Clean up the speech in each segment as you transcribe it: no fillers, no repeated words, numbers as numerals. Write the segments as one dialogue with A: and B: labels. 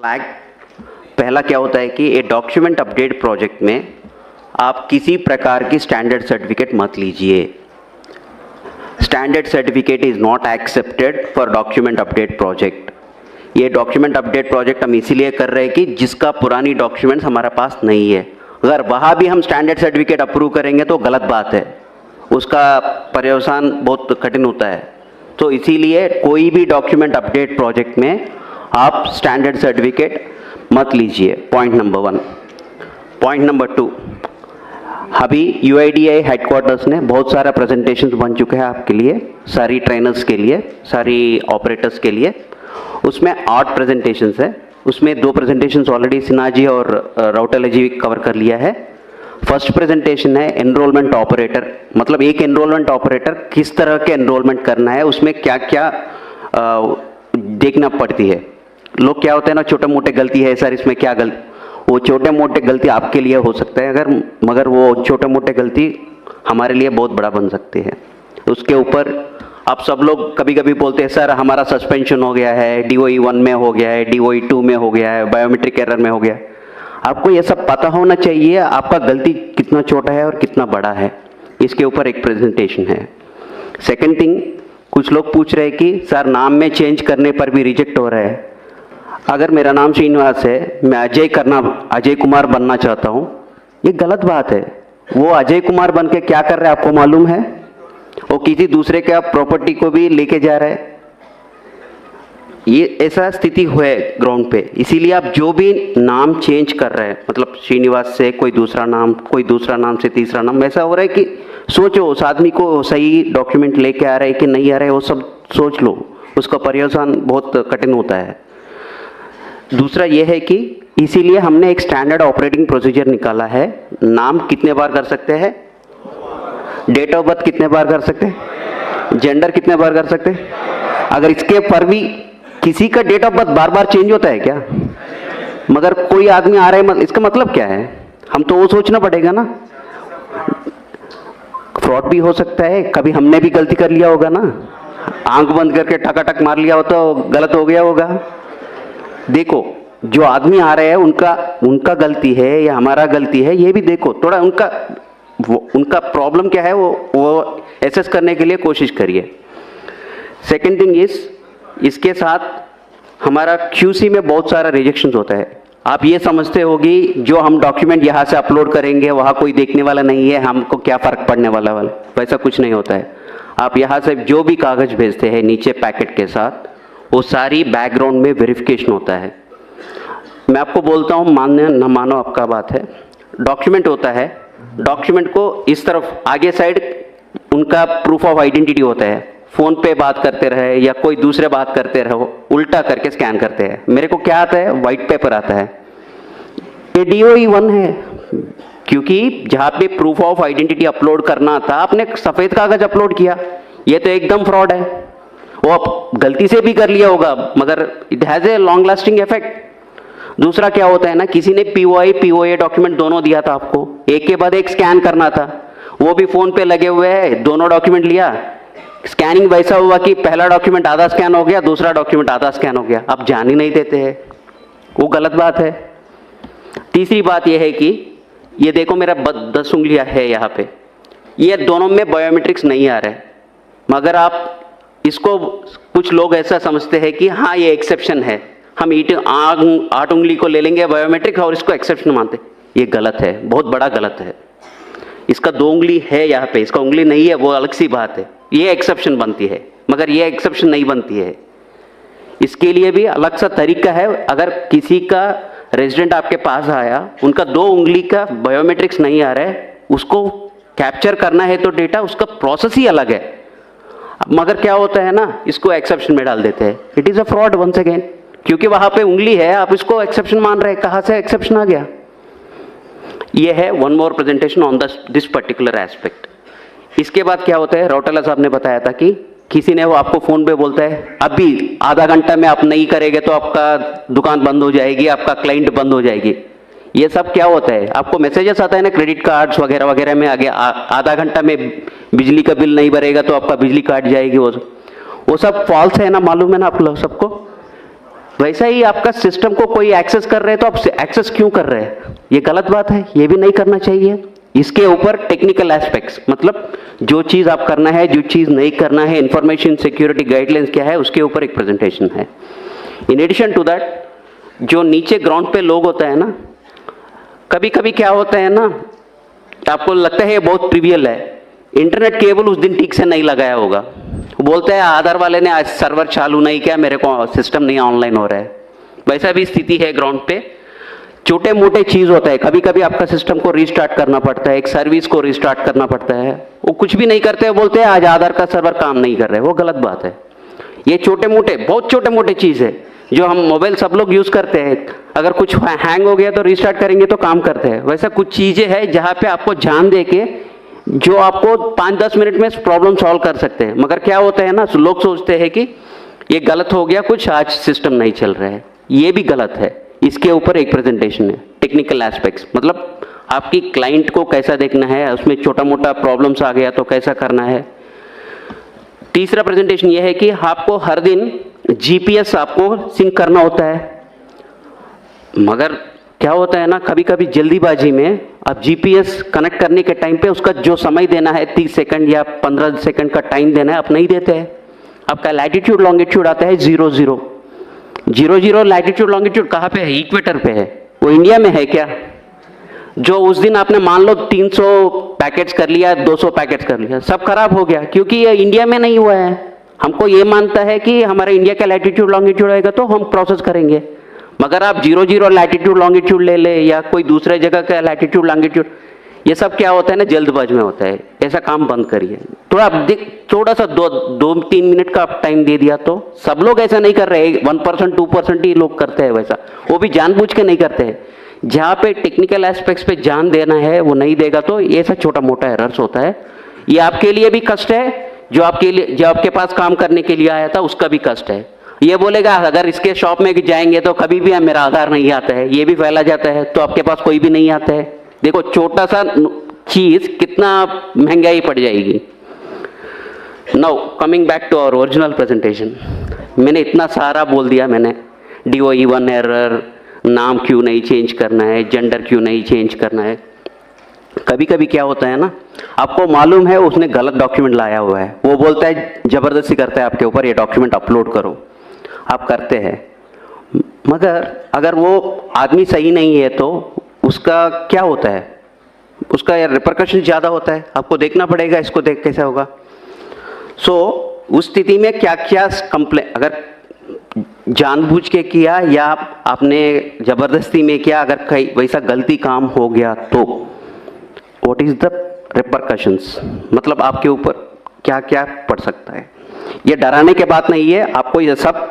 A: Flag पहला क्या होता है कि ए डॉक्यूमेंट अपडेट प्रोजेक्ट में आप किसी प्रकार की स्टैंडर्ड सर्टिफिकेट मत लीजिए। Standard certificate is not accepted for document update project. ये डॉक्यूमेंट अपडेट प्रोजेक्ट हम इसीलिए कर रहे हैं कि जिसका पुरानी डॉक्यूमेंट्स हमारे पास नहीं है, अगर वहाँ भी हम स्टैंडर्ड सर्टिफिकेट अप्रूव करेंगे तो गलत बात है, उसका पर्यवसान बहुत कठिन होता है। तो इसीलिए कोई भी डॉक्यूमेंट अपडेट प्रोजेक्ट में आप स्टैंडर्ड सर्टिफिकेट मत लीजिए, पॉइंट नंबर 1। पॉइंट नंबर 2, अभी UIDAI हेडक्वार्टर्स ने बहुत सारा प्रेजेंटेशंस बन चुके हैं आपके लिए, सारी ट्रेनर्स के लिए, सारी ऑपरेटर्स के लिए। उसमें 8 प्रेजेंटेशंस है, उसमें 2 प्रेजेंटेशंस ऑलरेडी सिन्हा जी और राउटेला जी कवर कर लिया है। फर्स्ट प्रेजेंटेशन है एनरोलमेंट ऑपरेटर, मतलब एक एनरोलमेंट ऑपरेटर किस तरह के एनरोलमेंट करना है, उसमें क्या क्या देखना पड़ती है। लोग क्या होते हैं ना, छोटे मोटे गलती है सर इसमें क्या गलती, वो छोटे मोटे गलती आपके लिए हो सकता है मगर वो छोटे मोटे गलती हमारे लिए बहुत बड़ा बन सकती है। उसके ऊपर आप सब लोग कभी कभी बोलते हैं सर हमारा सस्पेंशन हो गया है, DOE 1 में हो गया है, DOE 2 में हो गया है, बायोमेट्रिक एरर में हो गया। आपको ये सब पता होना चाहिए आपका गलती कितना छोटा है और कितना बड़ा है, इसके ऊपर एक प्रेजेंटेशन है। सेकेंड थिंग, कुछ लोग पूछ रहे हैं कि सर नाम में चेंज करने पर भी रिजेक्ट हो रहा है। अगर मेरा नाम श्रीनिवास है, मैं अजय कुमार बनना चाहता हूँ, ये गलत बात है। वो अजय कुमार बन के क्या कर रहा है आपको मालूम है? वो किसी दूसरे के प्रॉपर्टी को भी लेके जा रहा है। ये ऐसा स्थिति है ग्राउंड पे, इसीलिए आप जो भी नाम चेंज कर रहे हैं, मतलब श्रीनिवास से कोई दूसरा नाम से तीसरा नाम, ऐसा हो रहा है कि सोचो उस आदमी को सही डॉक्यूमेंट लेके आ रहा है कि नहीं आ रहा है, वो सब सोच लो, उसका पर्यवसान बहुत कठिन होता है। दूसरा ये है कि इसीलिए हमने एक स्टैंडर्ड ऑपरेटिंग प्रोसीजर निकाला है। नाम कितने बार कर सकते हैं, डेट ऑफ बर्थ कितने बार कर सकते हैं, जेंडर कितने बार कर सकते हैं। अगर इसके पर भी किसी का डेट ऑफ बर्थ बार बार चेंज होता है क्या? मगर कोई आदमी आ रहा है, इसका मतलब क्या है? हम तो वो सोचना पड़ेगा ना, फ्रॉड भी हो सकता है, कभी हमने भी गलती कर लिया होगा ना, आंख बंद करके टकाटक मार लिया हो तो गलत हो गया होगा। देखो जो आदमी आ रहे हैं उनका गलती है या हमारा गलती है, ये भी देखो थोड़ा, उनका प्रॉब्लम क्या है वो एसेस करने के लिए कोशिश करिए। सेकेंड थिंग इज, इसके साथ हमारा QC में बहुत सारा रिजेक्शन होता है। आप ये समझते होगी जो हम डॉक्यूमेंट यहाँ से अपलोड करेंगे वहाँ कोई देखने वाला नहीं है, हमको क्या फ़र्क पड़ने वाला, वैसा कुछ नहीं होता है। आप यहाँ से जो भी कागज़ भेजते हैं नीचे पैकेट के साथ, वो सारी बैकग्राउंड में वेरिफिकेशन होता है। मैं आपको बोलता हूँ, मानो न मानो आपका बात है, डॉक्यूमेंट होता है, डॉक्यूमेंट को इस तरफ आगे साइड उनका प्रूफ ऑफ आइडेंटिटी होता है, फ़ोन पे बात करते रहे या कोई दूसरे बात करते रहो, उल्टा करके स्कैन करते हैं। मेरे को क्या आता है, वाइट पेपर आता है, ये DOE 1 है, क्योंकि जहाँ पे प्रूफ ऑफ आइडेंटिटी अपलोड करना था आपने सफ़ेद कागज अपलोड किया। ये तो एकदम फ्रॉड है, वो आप गलती से भी कर लिया होगा मगर it has a long lasting effect. दूसरा क्या होता है ना, किसी ने POA डॉक्यूमेंट दोनों दिया था आपको, एक के बाद एक स्कैन करना था, वो भी फ़ोन पे लगे हुए हैं, दोनों डॉक्यूमेंट लिया, स्कैनिंग वैसा हुआ कि पहला डॉक्यूमेंट आधा स्कैन हो गया, दूसरा डॉक्यूमेंट आधा स्कैन हो गया, आप जान ही नहीं देते हैं, वो गलत बात है। तीसरी बात यह है कि ये देखो मेरा 10 उंगलियां है यहाँ पे, ये दोनों में बायोमेट्रिक्स नहीं आ रहे, मगर आप इसको, कुछ लोग ऐसा समझते हैं कि हाँ ये एक्सेप्शन है, हम 8 उंगली को ले लेंगे बायोमेट्रिक और इसको एक्सेप्शन मानते। ये गलत है, बहुत बड़ा गलत है। इसका 2 उंगली है यहाँ पे, इसका उंगली नहीं है, वो अलग सी बात है, ये एक्सेप्शन बनती है, मगर ये एक्सेप्शन नहीं बनती है। इसके लिए भी अलग सा तरीका है। अगर किसी का रेजिडेंट आपके पास आया, उनका 2 उंगली का बायोमेट्रिक्स नहीं आ रहा है, उसको कैप्चर करना है तो डेटा, उसका प्रोसेस ही अलग है, मगर क्या होता है ना, इसको एक्सेप्शन में डाल देते हैं। It is a fraud once again, क्योंकि वहाँ पे उंगली है, आप इसको एक्सेप्शन मान रहे हैं, कहाँ से एक्सेप्शन आ गया? ये है one more presentation on this particular aspect. इसके बाद क्या होता है, राउटेला साहब ने बताया था कि किसी ने वो आपको फ़ोन पे बोलता है अभी आधा घंटा में आप नहीं करेंगे तो आपका दुकान बंद हो जाएगी, आपका क्लाइंट बंद हो जाएगी। ये सब क्या होता है, आपको मैसेजेस आता है ना क्रेडिट कार्ड्स वगैरह वगैरह में, आगे आधा घंटा में बिजली का बिल नहीं भरेगा तो आपका बिजली काट जाएगी, वो सब फॉल्स है ना, मालूम है ना आप लोग सबको। वैसा ही आपका सिस्टम को कोई एक्सेस कर रहे हैं तो आप एक्सेस क्यों कर रहे हैं, ये गलत बात है, ये भी नहीं करना चाहिए। इसके ऊपर टेक्निकल एस्पेक्ट्स, मतलब जो चीज आप करना है, जो चीज नहीं करना है, इंफॉर्मेशन सिक्योरिटी गाइडलाइंस क्या है, उसके ऊपर एक प्रेजेंटेशन है। इन एडिशन टू दैट, जो नीचे ग्राउंड पे लोग होते हैं ना, कभी कभी क्या होता है ना, आपको लगता है ये बहुत ट्रिवियल है, इंटरनेट केबल उस दिन ठीक से नहीं लगाया होगा, बोलते हैं आधार वाले ने आज सर्वर चालू नहीं किया, मेरे को सिस्टम नहीं ऑनलाइन हो रहा है। वैसा भी स्थिति है ग्राउंड पे, छोटे मोटे चीज होता है, कभी कभी आपका सिस्टम को रिस्टार्ट करना पड़ता है, एक सर्विस को रिस्टार्ट करना पड़ता है, वो कुछ भी नहीं करते, बोलते हैं आज आधार का सर्वर काम नहीं कर रहे, वो गलत बात है। ये छोटे मोटे, बहुत छोटे मोटे चीज है जो हम मोबाइल सब लोग यूज करते हैं, अगर कुछ हैंग हो गया तो रिस्टार्ट करेंगे तो काम करते हैं। वैसा कुछ चीजें हैं जहां पे आपको ध्यान दे के जो आपको 5-10 मिनट में प्रॉब्लम सॉल्व कर सकते हैं। मगर क्या होता है ना, लोग सोचते हैं कि ये गलत हो गया कुछ, आज सिस्टम नहीं चल रहा है, ये भी गलत है। इसके ऊपर एक प्रेजेंटेशन है, टेक्निकल एस्पेक्ट्स, मतलब आपकी क्लाइंट को कैसा देखना है, उसमें छोटा मोटा प्रॉब्लम्स आ गया तो कैसा करना है। तीसरा प्रेजेंटेशन ये है कि आपको हर दिन जीपीएस आपको सिंक करना होता है, मगर क्या होता है ना, कभी कभी जल्दीबाजी में आप जीपीएस कनेक्ट करने के टाइम पे उसका जो समय देना है 30 सेकंड या 15 सेकंड का टाइम देना है, आप नहीं देते हैं। आपका लैटिट्यूड लॉन्गिट्यूड आता है 00 लैटिट्यूड लॉन्गिट्यूड कहाँ पे है, इक्वेटर पे है, वो इंडिया में है क्या? जो उस दिन आपने मान लो 300 पैकेट्स कर लिया, 200 पैकेट्स कर लिया, सब खराब हो गया क्योंकि ये इंडिया में नहीं हुआ है। हमको ये मानता है कि हमारा इंडिया का लैटिट्यूड लॉन्गिट्यूड आएगा तो हम प्रोसेस करेंगे, मगर आप 00 लैटिट्यूड लॉन्गिट्यूड ले ले या कोई दूसरे जगह का लैटिट्यूड लॉन्गिट्यूड, ये सब क्या होता है ना, जल्दबाज में होता है। ऐसा काम बंद करिए। तो आप थोड़ा सा 2-3 मिनट का आप टाइम दे दिया तो, सब लोग ऐसा नहीं कर रहे, 1% 2% ही लोग करते हैं वैसा, वो भी जानबूझ के नहीं करते हैं। जहाँ पे टेक्निकल एस्पेक्ट्स पे ध्यान देना है वो नहीं देगा तो ये ऐसा छोटा मोटा एरर्स होता है। ये आपके लिए भी कष्ट है, जो आपके पास काम करने के लिए आया था उसका भी कष्ट है। ये बोलेगा अगर इसके शॉप में जाएंगे तो कभी भी मेरा आधार नहीं आता है, ये भी फैला जाता है तो आपके पास कोई भी नहीं आता है। देखो छोटा सा चीज कितना महंगाई पड़ जाएगी। Now coming back to our original presentation, मैंने इतना सारा बोल दिया, मैंने DOE1 एरर, नाम क्यों नहीं चेंज करना है, जेंडर क्यों नहीं चेंज करना है। कभी कभी क्या होता है ना, आपको मालूम है उसने गलत डॉक्यूमेंट लाया हुआ है, वो बोलता है, जबरदस्ती करता है आपके ऊपर, ये डॉक्यूमेंट अपलोड करो, आप करते हैं, मगर अगर वो आदमी सही नहीं है तो उसका क्या होता है, उसका रिपरकशन ज़्यादा होता है, आपको देखना पड़ेगा इसको, देख कैसा होगा। सो उस स्थिति में क्या क्या कंप्लेन, अगर जानबूझ के किया या आपने जबरदस्ती में किया, अगर कहीं वैसा गलती काम हो गया तो व्हाट इज द रिपरकशंस, मतलब आपके ऊपर क्या क्या पड़ सकता है। ये डराने के बात नहीं है, आपको ये सब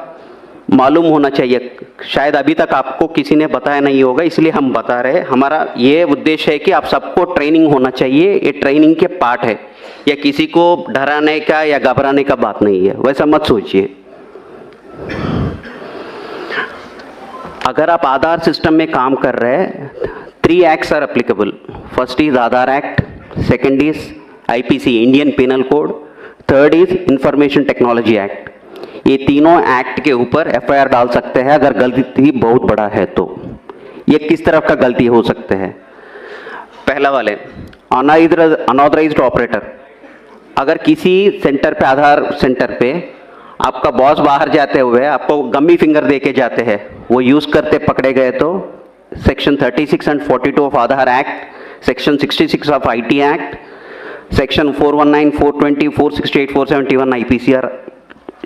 A: मालूम होना चाहिए। शायद अभी तक आपको किसी ने बताया नहीं होगा, इसलिए हम बता रहे हैं। हमारा ये उद्देश्य है कि आप सबको ट्रेनिंग होना चाहिए, ये ट्रेनिंग के पार्ट है, या किसी को डराने का या घबराने का बात नहीं है, वैसा मत सोचिए। अगर आप आधार सिस्टम में काम कर रहे हैं, 3 acts are applicable. First is Aadhaar act, second is IPC Indian penal code, third is information technology act. ये तीनों एक्ट के ऊपर FIR डाल सकते हैं अगर गलती बहुत बड़ा है तो। ये किस तरह का गलती हो सकते हैं? पहला वाले अनऑथराइज्ड ऑपरेटर, अगर किसी सेंटर पे, आधार सेंटर पे आपका बॉस बाहर जाते हुए आपको गम्मी फिंगर दे के जाते हैं, वो यूज करते पकड़े गए तो section 36 and 42 of Aadhaar act, section 66 of IT act, section 419, 420, 468, 471 IPCR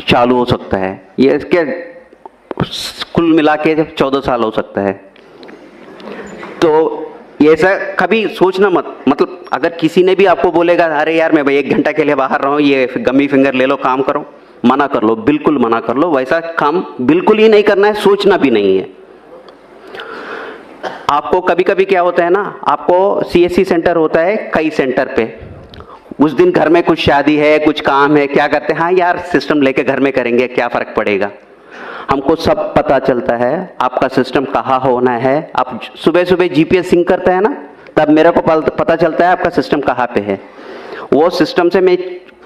A: चालू हो सकता है। ये इसके कुल मिला के 14 साल हो सकता है। तो ये ऐसा कभी सोचना मत, मतलब अगर किसी ने भी आपको बोलेगा अरे यार मैं भाई 1 घंटा के लिए बाहर रहा हूँ, ये गम्मी फिंगर ले लो, काम करो, मना कर लो, बिल्कुल मना कर लो। वैसा काम बिल्कुल ही नहीं करना है, सोचना भी नहीं है। आपको कभी कभी क्या होता है ना, आपको CSC सेंटर होता है कई सेंटर पे, उस दिन घर में कुछ शादी है, कुछ काम है, क्या करते हैं, हाँ यार सिस्टम लेके घर में करेंगे, क्या फर्क पड़ेगा। हमको सब पता चलता है आपका सिस्टम कहाँ होना है। आप सुबह सुबह GPS सिंक करते हैं ना, तब मेरे को पता चलता है आपका सिस्टम कहाँ पे है। वो सिस्टम से मैं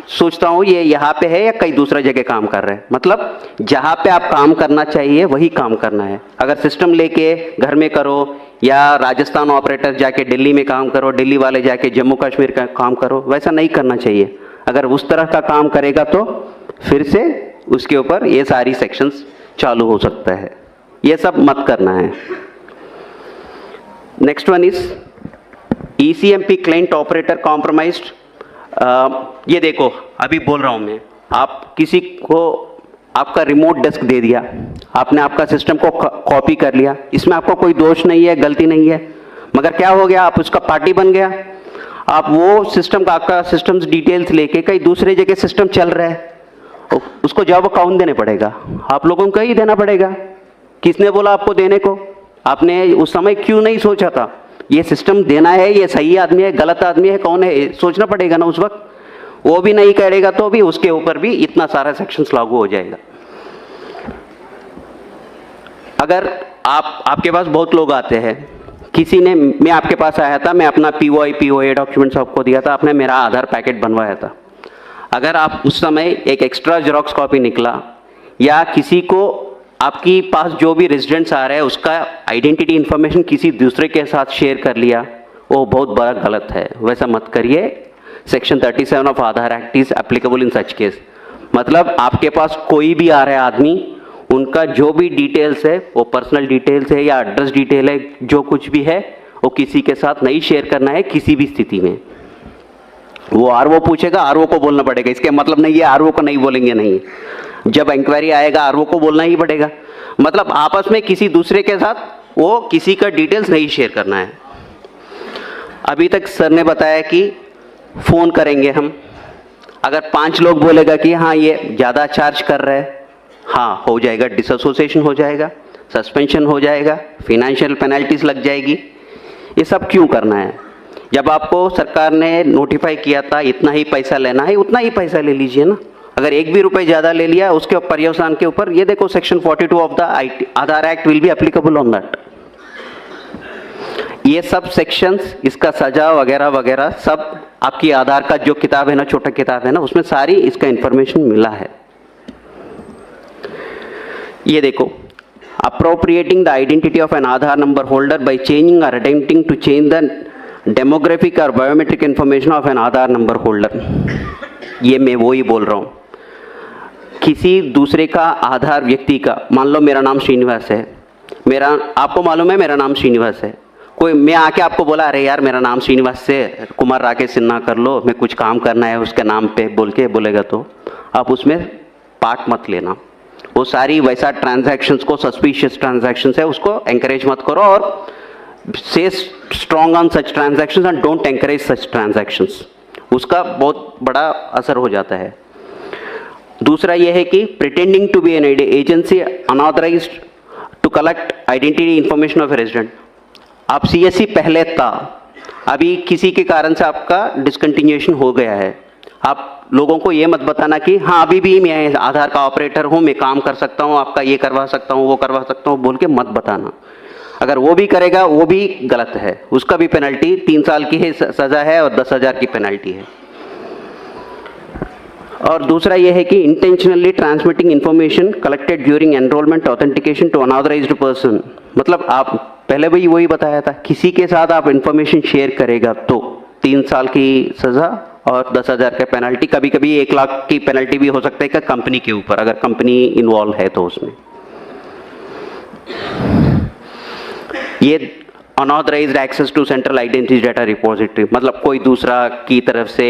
A: सोचता हूँ ये यहाँ पे है या कहीं दूसरा जगह काम कर रहा है। मतलब जहाँ पे आप काम करना चाहिए वही काम करना है। अगर सिस्टम लेके घर में करो या राजस्थान ऑपरेटर जाके दिल्ली में काम करो, दिल्ली वाले जाके जम्मू कश्मीर का काम करो, वैसा नहीं करना चाहिए। अगर उस तरह का काम करेगा तो फिर से उसके ऊपर ये सारी सेक्शंस चालू हो सकता है। ये सब मत करना है। Next one is ECMP client operator compromised. ये देखो अभी बोल रहा हूँ मैं, आप किसी को आपका रिमोट डेस्क दे दिया, आपने आपका सिस्टम को कॉपी कर लिया, इसमें आपको कोई दोष नहीं है, गलती नहीं है, मगर क्या हो गया, आप उसका पार्टी बन गया। आप वो सिस्टम का आपका सिस्टम्स डिटेल्स लेके कहीं दूसरे जगह सिस्टम चल रहा है, उसको जवाब कौन देने पड़ेगा? आप लोगों को ही देना पड़ेगा। किसने बोला आपको देने को? आपने उस समय क्यों नहीं सोचा था ये सिस्टम देना है, ये सही आदमी है, गलत आदमी है, कौन है, सोचना पड़ेगा ना उस वक्त। वो भी नहीं करेगा तो भी उसके ऊपर भी इतना सारा सेक्शंस लागू हो जाएगा। अगर आपके पास बहुत लोग आते हैं, किसी ने, मैं आपके पास आया था, मैं अपना POA डॉक्यूमेंट्स आपको दिया था, आपने मेरा आधार पैकेट बनवाया था। अगर आप उस समय एक एक्स्ट्रा जेरॉक्स कॉपी निकला या किसी को आपकी पास जो भी रेजिडेंट्स आ रहे हैं उसका आइडेंटिटी इंफॉर्मेशन किसी दूसरे के साथ शेयर कर लिया, वो बहुत बड़ा गलत है। वैसा मत करिए। Section 37 of Aadhaar act is applicable in such case. मतलब आपके पास कोई भी आ रहा है आदमी, उनका जो भी डिटेल्स है, वो पर्सनल डिटेल्स है या एड्रेस डिटेल है, जो कुछ भी है वो किसी के साथ नहीं शेयर करना है किसी भी स्थिति में। वो RO पूछेगा, RO को बोलना पड़ेगा। इसके मतलब नहीं है RO को नहीं बोलेंगे, नहीं। जब इंक्वायरी आएगा RO को बोलना ही पड़ेगा। मतलब आपस में किसी दूसरे के साथ वो किसी का डिटेल्स नहीं शेयर करना है। अभी तक सर ने बताया कि फ़ोन करेंगे हम, अगर 5 लोग बोलेगा कि हाँ ये ज़्यादा चार्ज कर रहा है, हाँ हो जाएगा, डिसएसोसिएशन हो जाएगा, सस्पेंशन हो जाएगा, फिनेंशियल पेनल्टीज लग जाएगी। ये सब क्यों करना है? जब आपको सरकार ने नोटिफाई किया था इतना ही पैसा लेना है, उतना ही पैसा ले लीजिए ना। अगर एक भी रुपए ज़्यादा ले लिया उसके पर्यवसान के ऊपर, ये देखो section 42 of the Aadhaar act will be applicable on that. ये सब सेक्शंस, इसका सजा वगैरह वगैरह सब आपकी आधार का जो किताब है ना, छोटा किताब है ना, उसमें सारी इसका इंफॉर्मेशन मिला है। ये देखो, appropriating the identity of an Aadhaar number holder by changing or attempting to change the demographic or biometric information of an Aadhaar number holder। ये मैं वो ही बोल रहा हूँ। किसी दूसरे का आधार व्यक्ति का, मान लो मेरा नाम श्रीनिवास है, आपको मालूम है मेरा नाम श्रीनिवास है, कोई मैं आके आपको बोला अरे यार मेरा नाम श्रीनिवास से कुमार राकेश सिन्हा कर लो, मैं कुछ काम करना है उसके नाम पे बोल के बोलेगा, तो आप उसमें पार्ट मत लेना। वो सारी वैसा ट्रांजैक्शंस को, सस्पिशियस ट्रांजैक्शंस है, उसको एंकरेज मत करो और से strong on such transactions and don't encourage such transactions. उसका बहुत बड़ा असर हो जाता है। दूसरा यह है कि pretending to be an agency unauthorised to collect identity information of a resident. आप CSC पहले था, अभी किसी के कारण से आपका डिसकंटिन्यूएशन हो गया है, आप लोगों को ये मत बताना कि हाँ अभी भी मैं आधार का ऑपरेटर हूँ, मैं काम कर सकता हूँ, आपका ये करवा सकता हूँ, वो करवा सकता हूँ बोल के मत बताना। अगर वो भी करेगा वो भी गलत है, उसका भी पेनल्टी 3 साल की है सज़ा है और 10,000 की पेनल्टी है। और दूसरा ये है कि intentionally transmitting information collected during enrolment authentication to unauthorised person. मतलब आप पहले भी वही बताया था, किसी के साथ आप इंफॉर्मेशन शेयर करेगा तो 3 साल की सज़ा और 10,000 का पेनल्टी, कभी कभी 1 लाख की पेनल्टी भी हो सकता है कि कंपनी के ऊपर, अगर कंपनी इन्वॉल्व है तो उसमें। ये unauthorised access to central identity data repository, मतलब कोई दूसरा की तरफ से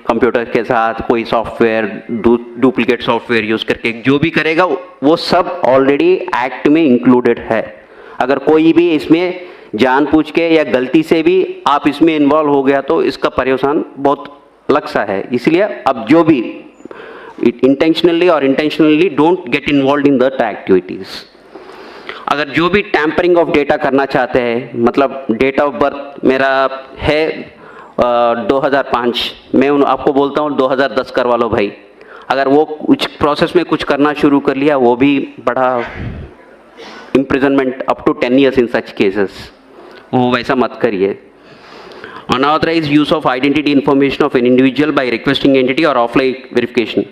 A: कंप्यूटर के साथ कोई सॉफ्टवेयर, डुप्लीकेट सॉफ्टवेयर यूज करके जो भी करेगा वो सब ऑलरेडी एक्ट में इंक्लूडेड है। अगर कोई भी इसमें जानबूझ के या गलती से भी आप इसमें इन्वॉल्व हो गया तो इसका पर्यवसान बहुत अलग सा है। इसलिए अब जो भी इंटेंशनली और intentionally don't get involve in that activities. अगर जो भी टैंपरिंग ऑफ डेटा करना चाहते हैं, मतलब डेट ऑफ बर्थ मेरा है 2005, मैं आपको बोलता हूँ 2010 करवा लो भाई, अगर वो कुछ प्रोसेस में कुछ करना शुरू कर लिया, वो भी बड़ा imprisonment up to 10 years in such cases, वो वैसा मत करिए। Unauthorised use of identity information of an individual by requesting entity और ऑफलाइन वेरिफिकेशन।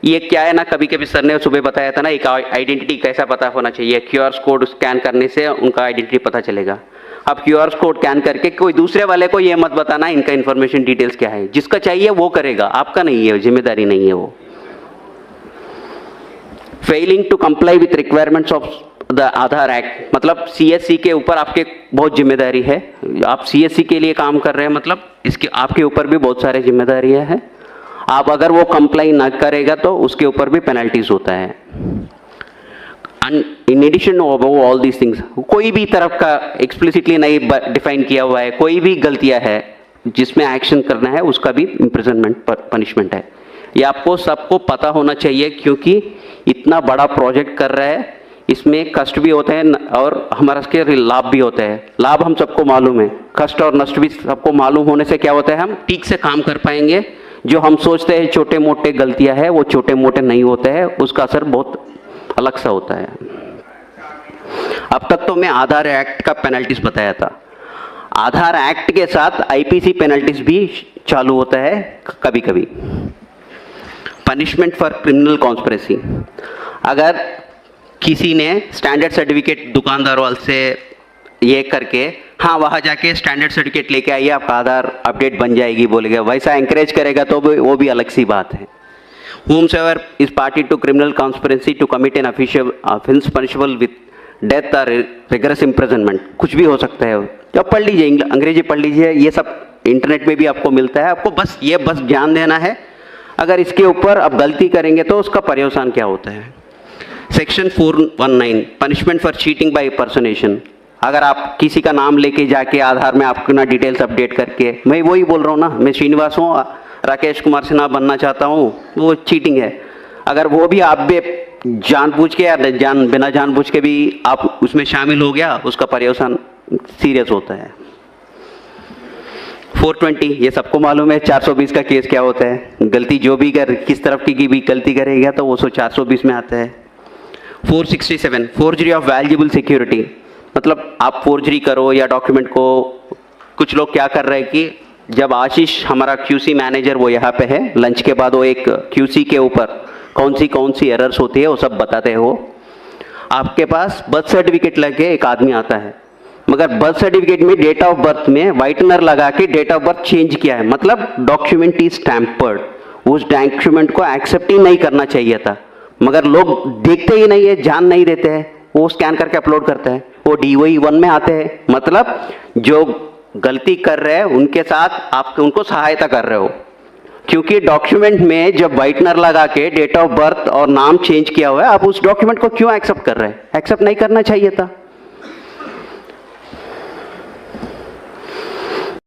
A: ये क्या है ना, कभी कभी सर ने सुबह बताया था ना, एक आइडेंटिटी कैसा पता होना चाहिए, क्यूआर कोड स्कैन करने से उनका आइडेंटिटी पता चलेगा। अब क्यूआर कोड स्कैन करके कोई दूसरे वाले को ये मत बताना इनका इन्फॉर्मेशन डिटेल्स क्या है, जिसका चाहिए वो करेगा, आपका नहीं है, जिम्मेदारी नहीं है वो। Failing to comply with requirements of the Aadhaar act, मतलब सीएससी के ऊपर आपके बहुत जिम्मेदारी है। आप सीएससी के लिए काम कर रहे हैं, मतलब इसके आपके ऊपर भी बहुत सारे जिम्मेदारियां हैं। आप अगर वो कंप्लाई ना करेगा तो उसके ऊपर भी पेनल्टीज होता है। In addition of all these things, कोई भी तरफ का एक्सप्लिसिटली नहीं डिफाइन किया हुआ है, कोई भी गलतियां है जिसमें एक्शन करना है उसका भी इम्प्रिजनमेंट पनिशमेंट है। ये आपको सबको पता होना चाहिए, क्योंकि इतना बड़ा प्रोजेक्ट कर रहा है, इसमें कष्ट भी होते हैं और हमारा इसके लाभ भी होते हैं। लाभ हम सबको मालूम है, कष्ट और नष्ट भी सबको मालूम होने से क्या होता है, हम ठीक से काम कर पाएंगे। जो हम सोचते हैं छोटे मोटे गलतियां हैं वो छोटे मोटे नहीं होते हैं, उसका असर बहुत अलग सा होता है। अब तक तो मैं आधार एक्ट का पेनल्टीज बताया था, आधार एक्ट के साथ आईपीसी पेनल्टीज भी चालू होता है कभी कभी। पनिशमेंट फॉर क्रिमिनल कॉन्स्पिरेसी, अगर किसी ने स्टैंडर्ड सर्टिफिकेट दुकानदार वाले से ये करके, हाँ वहाँ जाके स्टैंडर्ड सर्टिफिकेट लेके आइए आपका आधार अपडेट बन जाएगी बोलेगा, वैसा एंकरेज करेगा तो वो भी अलग सी बात है। whomsoever is party to criminal conspiracy to commit an offense punishable with death or rigorous imprisonment, कुछ भी हो सकता है। जब पढ़ लीजिए, अंग्रेजी पढ़ लीजिए, ये सब इंटरनेट में भी आपको मिलता है। आपको बस ध्यान देना है, अगर इसके ऊपर आप गलती करेंगे तो उसका पर्यवसान क्या होता है। Section 419 punishment for cheating by personation, अगर आप किसी का नाम लेके जाके आधार में अपना डिटेल्स अपडेट करके, मैं वही बोल रहा हूँ ना, मैं श्रीनिवास हूँ, राकेश कुमार सिन्हा बनना चाहता हूँ, वो चीटिंग है। अगर वो भी आप भी जानबूझ के या बिना जानबूझ के भी आप उसमें शामिल हो गया, उसका पर्यवसान सीरियस होता है। 420 ये सबको मालूम है, 420 का केस क्या होता है, गलती जो भी किस तरफ की भी गलती करेगा तो वो 420 में आता है। 467 फोर्जरी ऑफ वैल्यूएबल सिक्योरिटी, मतलब आप फोर्जरी करो या डॉक्यूमेंट को, कुछ लोग क्या कर रहे हैं कि जब आशीष हमारा क्यूसी मैनेजर वो यहाँ पे है, लंच के बाद वो एक क्यूसी के ऊपर कौन सी एरर्स होती है वो सब बताते हैं। वो आपके पास बर्थ सर्टिफिकेट लेके एक आदमी आता है, मगर बर्थ सर्टिफिकेट में डेट ऑफ बर्थ में व्हाइटनर लगा के डेट ऑफ बर्थ चेंज किया है, मतलब डॉक्यूमेंट इज टैम्पर्ड। उस डॉक्यूमेंट को एक्सेप्ट ही नहीं करना चाहिए था, मगर लोग देखते ही नहीं है, जान नहीं देते हैं, वो स्कैन करके अपलोड करते हैं, वो DOE 1 में आते हैं। मतलब जो गलती कर रहे हैं उनके साथ आप उनको सहायता कर रहे हो, क्योंकि डॉक्यूमेंट में जब व्हाइटनर लगा के डेट ऑफ बर्थ और नाम चेंज किया हुआ है, आप उस डॉक्यूमेंट को क्यों एक्सेप्ट कर रहे हैं, एक्सेप्ट नहीं करना चाहिए था।